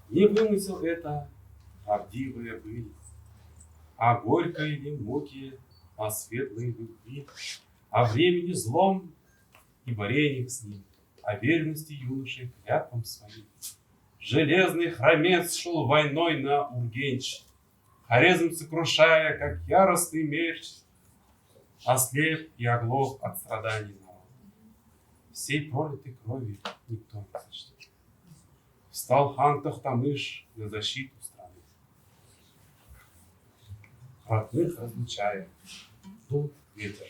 Не вымысел это, правдивые были, о горькой ли муке, о светлой любви, о времени злом и борениях с ним, о верности юноши клятвам своим. Железный хромец шел войной на Ургенч, Хорезм сокрушая, как яростный меч, ослеп и оглох от страданий народа. Всей пролитой крови никто не сочтет. Встал хан Тохтамыш на защиту страны. Родных разлучая, дул ветер.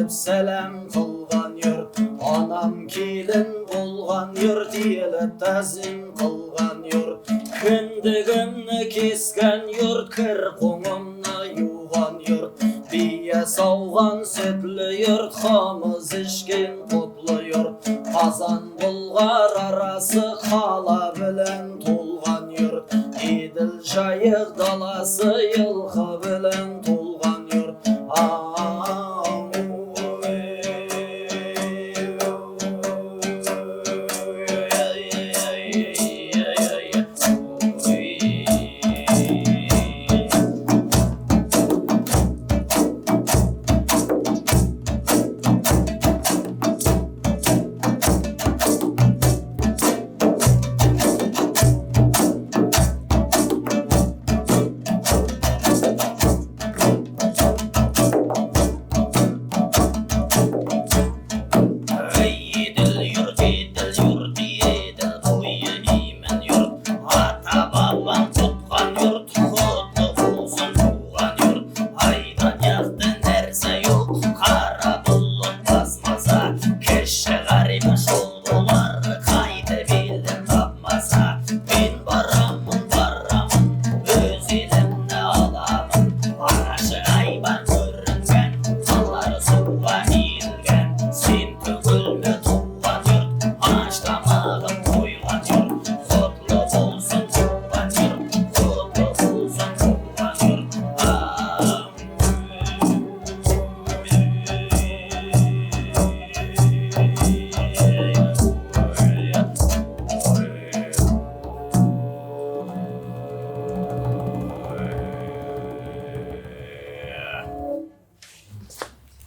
Selam kılgan yurt, anam kelin bolgan yurt, elip tazim kılgan yurt. Kündigimni kesken yurt, kir qo'ngimni yugan yurt. Biye savgan sütlü yurt, xamiz içken qutlu yurt. Qazan bulgar arası xala bilen to'lgan yurt. Edil jayıq dalası yılqı bilen to'lgan yurt.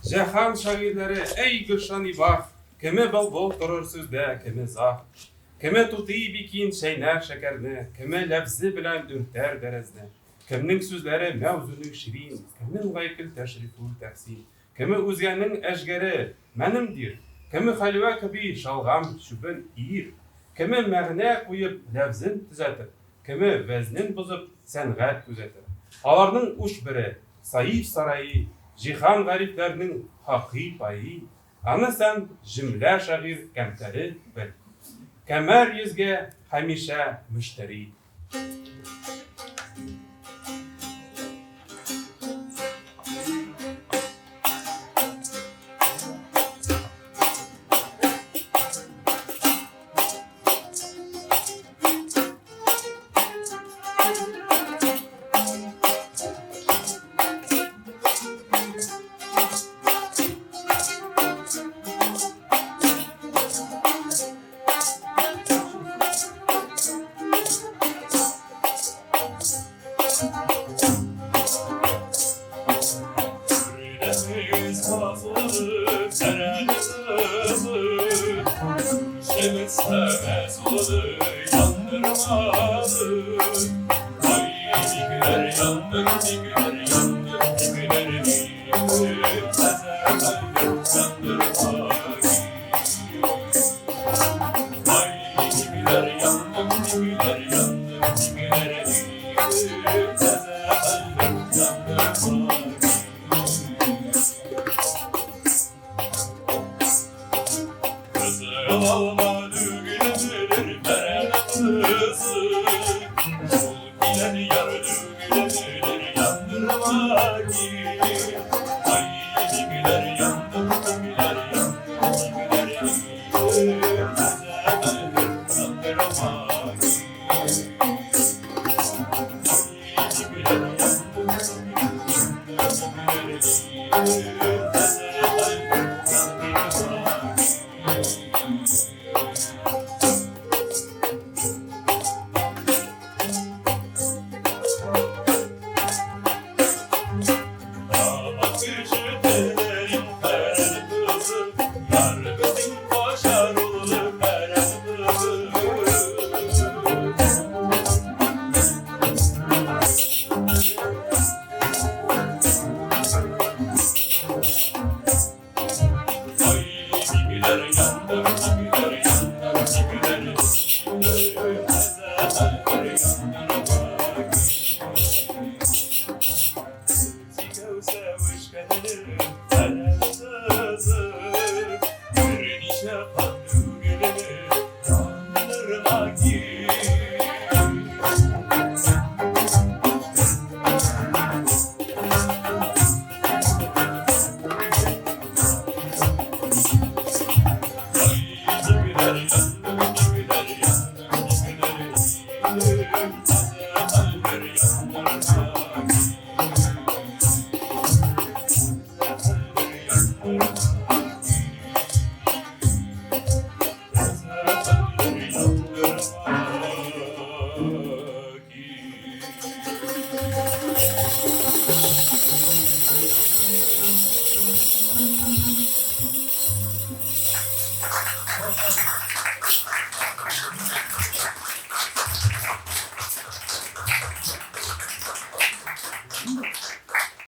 Jahan şairleri ey gülşani bak, kime bol durur sözde, kime zah, kime tuti bikin şeyner şekerine, kime lefzi bilen ürter derezne, kimin sözleri mevzunu şirin, kimin gaykil teşriful tahsin, kimi özgenin eşgeri menimdir, kimi halva gibi şalgam şübün iyir, kimi mağna koyup lefzin düzeltir, kimi veznin bozup sengat gözetir. Alarның uç biri, Сейфа Сараи, Cihan gariplerinin hakkı payı, ana sen cümle şair kemteri bil. Kemer yüzge hamishe müşteri. Sevmez uladı yandırmadı. Ay dikler yandır, dikler yandır, dikler bir tezemedir yandırmadı. Ay dikler yandır, dikler yandır, dikler bir tezemedir yandırmadı. Almadı gülebilir veren kızı. Sol gider yardı gülebilir yandırma ki. Ay gider yandım gider yandım gider yandım. Tezemedir yandırma ki. Ay gider yandım gider yandım. Tezemedir yandırma ki. Sevmiş kaderim, sen sözü, bir nice